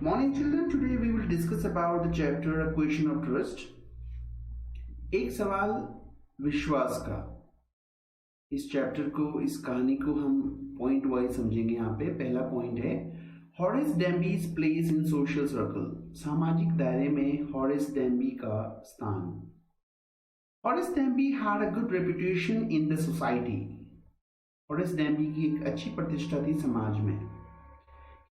Morning children, today we will discuss about the chapter A Question of Trust. एक सवाल विश्वास का। इस चैप्टर को, इस कहानी को हम पॉइंट वाइज समझेंगे। यहाँ पे पहला पॉइंट है Horace Danby's place in social circle. सामाजिक दायरे में हॉरेस डैम्बी का स्थान। Horace Danby had a good reputation in the society. Horace Danby की एक अच्छी प्रतिष्ठा थी समाज में।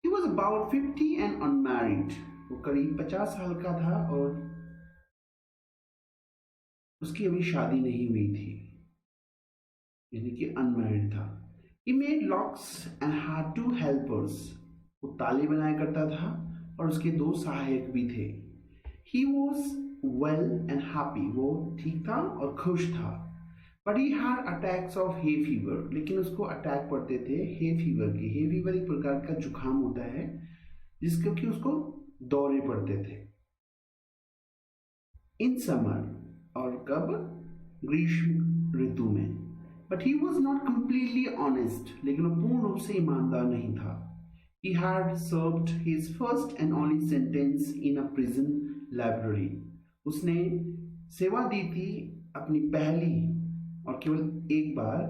He was about 50 and unmarried. वो करीब 50 साल का था और उसकी अभी शादी नहीं हुई थी, यानी कि अनमैरिड था। He made locks and had 2 helpers. वो ताले बनाया करता था और उसके 2 सहायक भी थे। He was well and happy. वो ठीक था और खुश था। But he had attacks of hay fever. लेकिन उसको अटैक पड़ते थे hay fever के। hay fever एक प्रकार का जुकाम होता है जिसके कि उसको दौरे पड़ते थे। In summer, और कब? ग्रीष्म ऋतु में। But he was not completely honest. लेकिन वो पूर्ण रूप से ईमानदार नहीं था। He had served his first and only sentence in a prison library. उसने सेवा दी थी अपनी पहली और केवल एक बार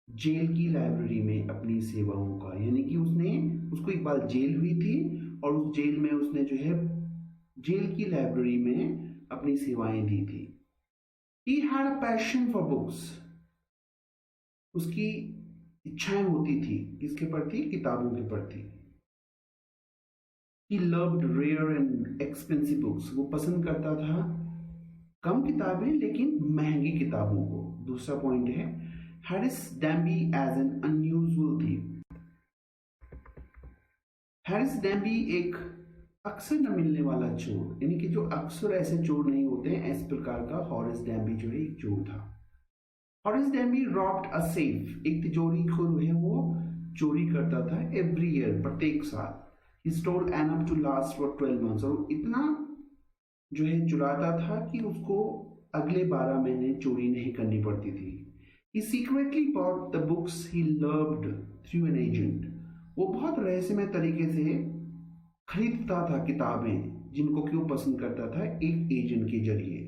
जेल की लाइब्रेरी में अपनी सेवाओं का, यानी कि उसको एक बार जेल हुई थी और उस जेल में उसने जो है जेल की लाइब्रेरी में अपनी सेवाएं दी थी। He had a passion for books. उसकी इच्छाएं होती थी किसके प्रति? किताबों के प्रति। He loved rare and expensive books. वो पसंद करता था कम किताबें लेकिन महंगी किताबों को। दूसरा पॉइंट है Horace Danby as an unusual thing. Horace Danby एक अक्सर न मिलने वाला चोर, यानी कि जो अक्सर ऐसे चोर नहीं होते हैं, इस प्रकार का हॉरिस डैम्बी जो है एक चोर था। Horace Danby robbed a safe. एक तिजोरी को जो है वो चोरी करता था एवरी ईयर, प्रत्येक साल। He stole enough to last for 12 months। और इतना जो है चुराता था कि उसको अगले 12 महीने चोरी नहीं करनी पड़ती थी। He secretly bought the books he loved through an agent. वो बहुत रहस्यमय तरीके से खरीदता था किताबें जिनको कि वो पसंद करता था एक एजेंट के जरिए।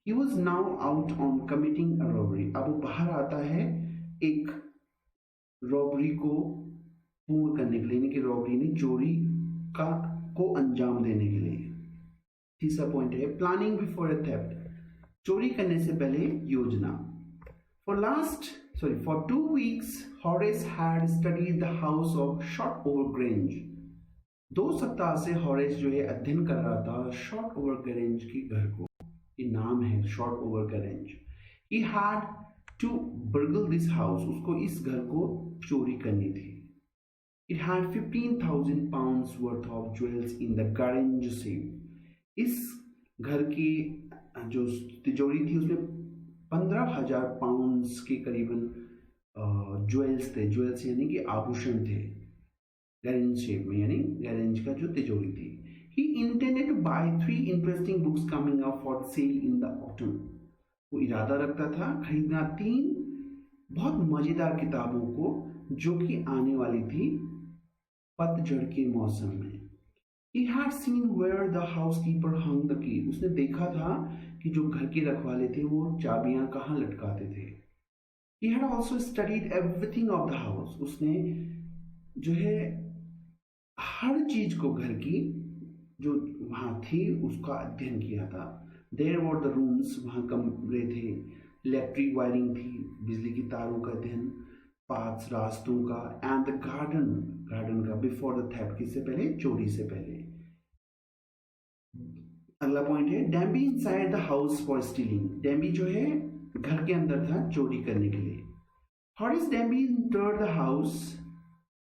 He was now out on committing a robbery. अब वो बाहर आता है एक रॉबरी को पूर्ण करने के लिए, यानी कि रॉबरी ने चोरी को अंजाम देने के लिए। तीसरा पॉइंट है प्लानिंग बिफोर अ थेफ्ट। चोरी करने से पहले योजना। For 2 weeks, Horace had studied the house of Shotover Grange. 2 सप्ताह से हॉरेस जो है अध्ययन कर रहा था शॉर्टओवर गैरेंज के घर को। ये नाम है शॉर्टओवर गैरेंज। He had to burgle this house. उसको इस घर को चोरी करनी थी। It had 15,000 pounds worth of jewels in the Grange safe. इस घर की जो तिजोरी थी उसमें 15,000 पाउंड्स के करीबन ज्वेल्स थे। ज्वेल्स यानी कि आभूषण थे गैरेंज शेप में, यानी गैरेंज का जो तिजोरी थी। He intended to buy 3 interesting books coming up for sale in the autumn. वो इरादा रखता था खरीदना 3 बहुत मजेदार किताबों को जो कि आने वाली थी पतझड़ के मौसम में। He had seen where the housekeeper hung the key. उसने देखा था कि जो घर के रखवाले थे वो चाबियां कहाँ लटकाते थे। He had also studied everything of the house. उसने जो है हर चीज को घर की जो वहाँ थी उसका अध्ययन किया था। There were the rooms. वहाँ कमरे थे, इलेक्ट्रिक वायरिंग थी, बिजली की तारों का अध्ययन, पाथ्स रास्तों का, एंड द गार्डन का बिफोर द थेफ्ट, किससे पहले? चोरी से पहले। अगला पॉइंट है Danby inside the house for stealing. Danby जो है घर के अंदर था चोरी करने के लिए। Horace Danby entered the house.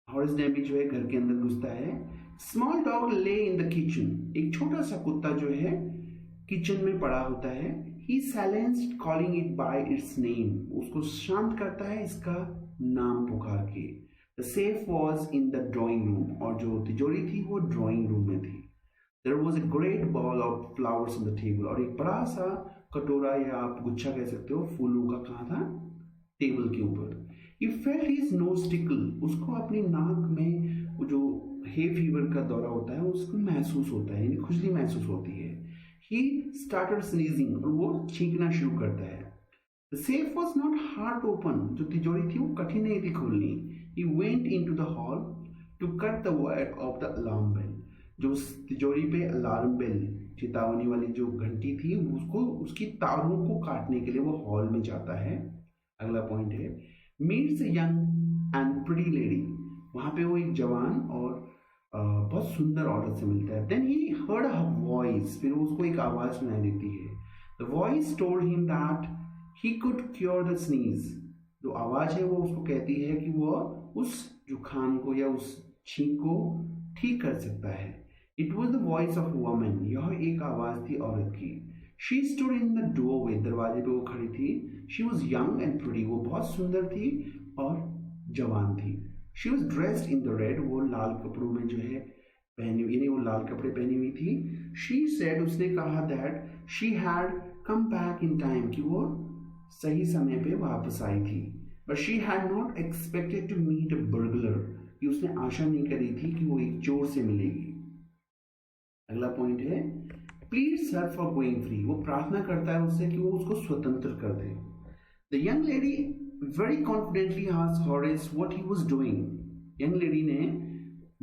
Horace Danby जो है घर के अंदर घुसता है। स्मॉल डॉग ले इन द किचन। एक छोटा सा कुत्ता जो है किचन में पड़ा होता है। He silenced calling it by its name. उसको शांत करता है इसका नाम पुकार के। The safe was in the drawing room. और जो तिजोरी थी वो ड्रॉइंग रूम में थी। There was a great ball of flowers on the table. और एक बड़ा सा कटोरा या आप गुच्छा कह सकते हो फूलों का कहाँ था? टेबल के ऊपर। He felt his nose tickle. उसको अपनी नाक में वो जो हे फीवर का दौरा होता है उसको महसूस होता है, यानी खुजली महसूस होती है। ही स्टार्टेड स्नीजिंग, और वो छींकना शुरू करता है। The safe was not hard open, जो तिजोरी थी वो कठिन नहीं थी खोलनी। He went in to the hall to cut the wire of the alarm bell, जो उस तिजोरी पे अलार्म बेल, चेतावनी वाली जो घंटी थी, उसको उसकी तारों को काटने के लिए वो हॉल में जाता है। अगला पॉइंट है meets young and pretty lady, वहां पे वो एक जवान और बहुत सुंदर औरत से मिलता है। Then he heard a voice, फिर उसको एक आवाज सुनाई देती है। The voice told him that he could cure the sneeze, जो आवाज है वो उसको कहती है कि वो उस जुखाम को या उस छींक को ठीक कर सकता है। It was the voice of woman, यह एक आवाज थी औरत की। She stood in the doorway, दरवाजे पे वो खड़ी थी। She was young and pretty, वो बहुत सुंदर थी और जवान थी। She was dressed in the red, वो लाल कपड़ों में जो है पहनी हुई, यानी वो लाल कपड़े पहनी हुई थी। शी सेड, उसने कहा that she had come back in time, कि वो सही समय पे वापस आई थी। But she had not expected to meet a burglar, कि उसने आशा नहीं करी थी कि वो एक चोर से मिलेगी। अगला पॉइंट है please her for going free, वो प्रार्थना करता है उससे कि वो उसको स्वतंत्र कर दे। The young lady very confidently asked Horace what he was doing. Young lady ने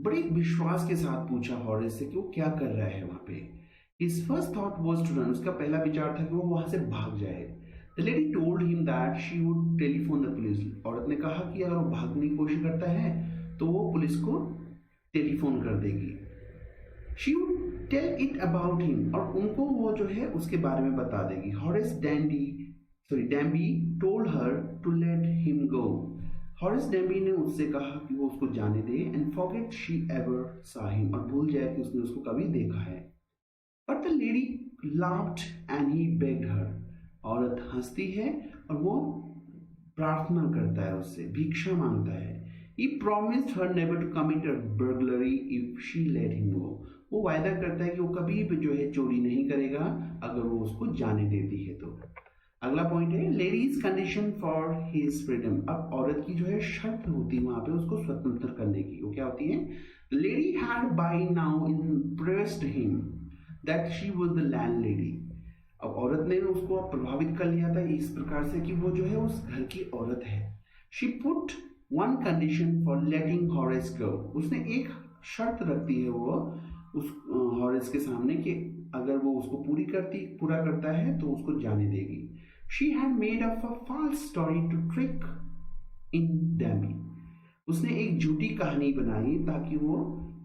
बड़े विश्वास के साथ पूछा हॉरेस से कि वो क्या कर रहा है वहां पे। His first thought was to run, उसका पहला विचार था कि वो वहां से भाग जाए। The lady told him that she would telephone the police, औरत ने कहा कि अगर वो भागने की कोशिश करता है तो वो पुलिस को टेलीफोन कर देगी। She would tell it about him, और उनको वो जो है उसके बारे में बता देगी। Horace Danby told her to let him go, Horace Danby ने उससे कहा कि वो उसको जाने दे, and forget she ever saw him, और भूल जाए कि उसने उसको कभी देखा है। But the lady laughed and he begged her, औरत हंसती है और वो प्रार्थना करता है, उससे भिक्षा मांगता है। He promised her never to commit a burglary if she let him go, वो वायदा करता है कि वो कभी भी जो है चोरी नहीं करेगा अगर वो उसको जाने देती है तो। अगला पॉइंट है ladies condition for his freedom, अब औरत की जो है शर्त होती है वहां पे उसको स्वतंत्र करने की, वो क्या होती है। Lady had by now impressed him that she was the landlady, अब औरत ने उसको प्रभावित कर लिया था इस प्रकार से कि वो जो है उस घर की औरत है। She put one condition for letting Horace go, उसने एक शर्त रखती है वो उस हॉरेस के सामने कि अगर वो उसको पूरा करता है तो उसको जाने देगी। She had made up a false story to trick in Danby, उसने एक झूठी कहानी बनाई ताकि वो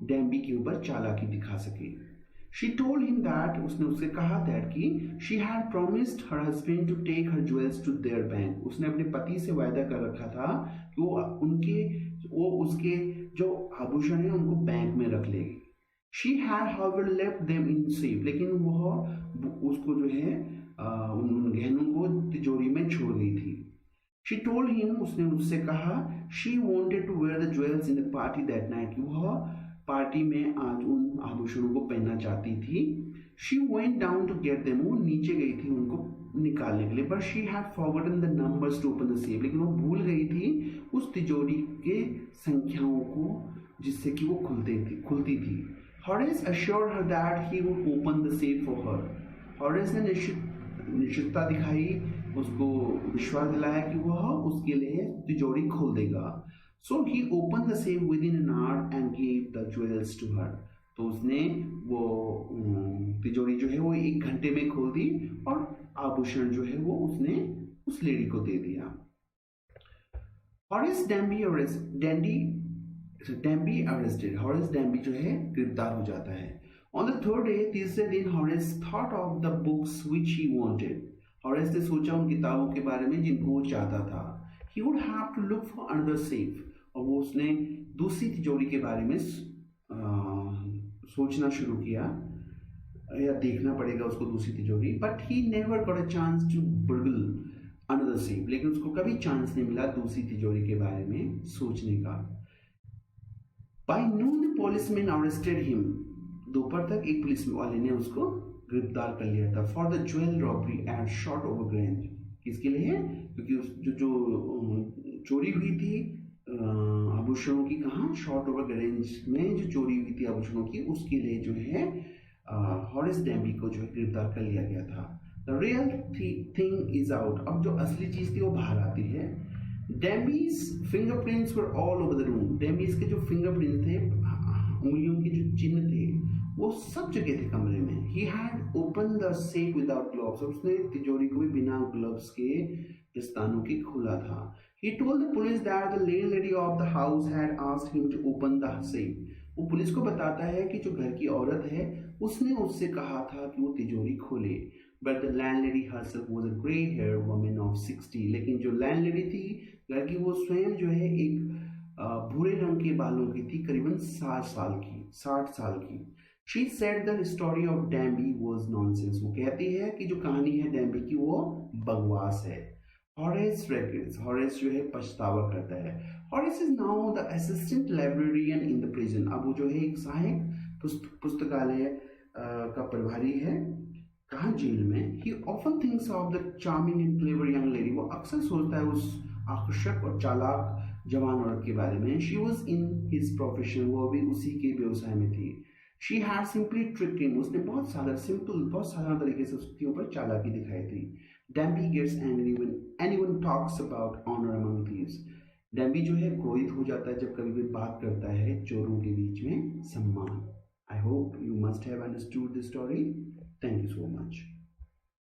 डैम्बी के ऊपर चालाकी दिखा सके। शी टोल्ड हिम दैट, उसने उससे कहा दैट कि she had promised her husband to take her jewels to their bank, उसने अपने पति से वायदा कर रखा था कि वो उसके जो आभूषण है उनको बैंक में रख लेगी। She had however left them in safe, लेकिन वह उसको जो है उन गहनों को तिजोरी में छोड़ गई थी। शी टोल्ड हिम, उसने उससे कहा she wanted to wear the jewels in the party that night, वह पार्टी में आज उन आभूषणों को पहनना चाहती थी। She went down to get them, वो नीचे गई थी उनको निकालने के लिए। But she had forgotten the numbers to open the safe, लेकिन वो भूल गई थी उस तिजोरी के संख्याओं को जिससे कि वो खुलती थी। Horace assured her that he would open the safe for her, Horace ने निश्चितता दिखाई, उसको विश्वास दिलाया कि वह उसके लिए तिजोरी खोल देगा। So he opened the safe within an hour and gave the jewels to her, तो उसने वो तिजोरी जो है वो 1 घंटे में खोल दी और आभूषण जो है वो उसने उस लेडी को दे दिया। हॉरेस डैम्बी अरेस्टेड, हॉरेस डैम्बी जो है गिरफ्तार हो जाता है। ऑन द थर्ड डे, तीसरे दिन, Horace thought of the books which he wanted, Horace ने सोचा उन किताबों के बारे में जिनको वो चाहता था। He would have to look for another safe, और वो उसने दूसरी तिजोरी के बारे में सोचना शुरू किया या देखना पड़ेगा उसको दूसरी तिजोरी। But he never got a chance to burgle another safe, लेकिन उसको कभी चांस नहीं मिला दूसरी तिजोरी के बारे में सोचने का। By noon the policeman arrested him, दोपहर तक एक पुलिस वाले ने उसको गिरफ्तार कर लिया था for the jewel robbery at short over grange, किसके लिए? क्योंकि जो चोरी हुई थी आभूषणों की, कहाँ, शॉर्ट ओवर गैरेज में जो चोरी हुई थी आभूषणों की, उसके लिए जो है हॉरेस डैम्बी को जो है गिरफ्तार कर लिया गया था। The real thing is out. अब जो असली चीज थी वो बाहर आती है। Danby's fingerprints were all over the room. Danby's के जो फिंगरप्रिंट थे, उंगलियों के जो चिन्ह थे, वो सब जगह थे कमरे में। He had open the safe without gloves. उसने तिजोरी को भी बिना ग्लव्स के दस्तानों के खोला था। He told the police that the landlady of the house had asked him to open the safe. वो पुलिस को बताता है कि जो घर की औरत है उसने उससे कहा था कि वो तिजोरी खोले। But the landlady herself was a grey-haired woman of 60. लेकिन जो लैंडलेडी थी घर की, वो स्वयं जो है एक भूरे रंग के बालों की थी, करीबन 60 साल की। She said the story of Danby was nonsense. वो कहती है कि जो कहानी है डैम्बी की वो बकवास है। Horace regrets. हॉरेस जो है पछतावा करता है। Horace is now the assistant librarian in the prison. अब वो जो है एक सहायक पुस्तकालय का प्रभारी है, कहाँ, जेल में। ही often thinks of the charming and clever young lady. वो अक्सर सोचता है उस आकर्षक और चालाक जवान औरत के बारे में। She was in his profession. वो भी उसी के व्यवसाय में थी। She had simply tricked him. उसने बहुत साधारण तरीके से उसके ऊपर चालाकी दिखाई थी। Danby gets angry when anyone talks about honour among thieves. Danby जो है क्रोधित हो जाता है जब कभी कोई बात करता है चोरों के बीच में सम्मान। I hope you must have understood this story. Thank you so much.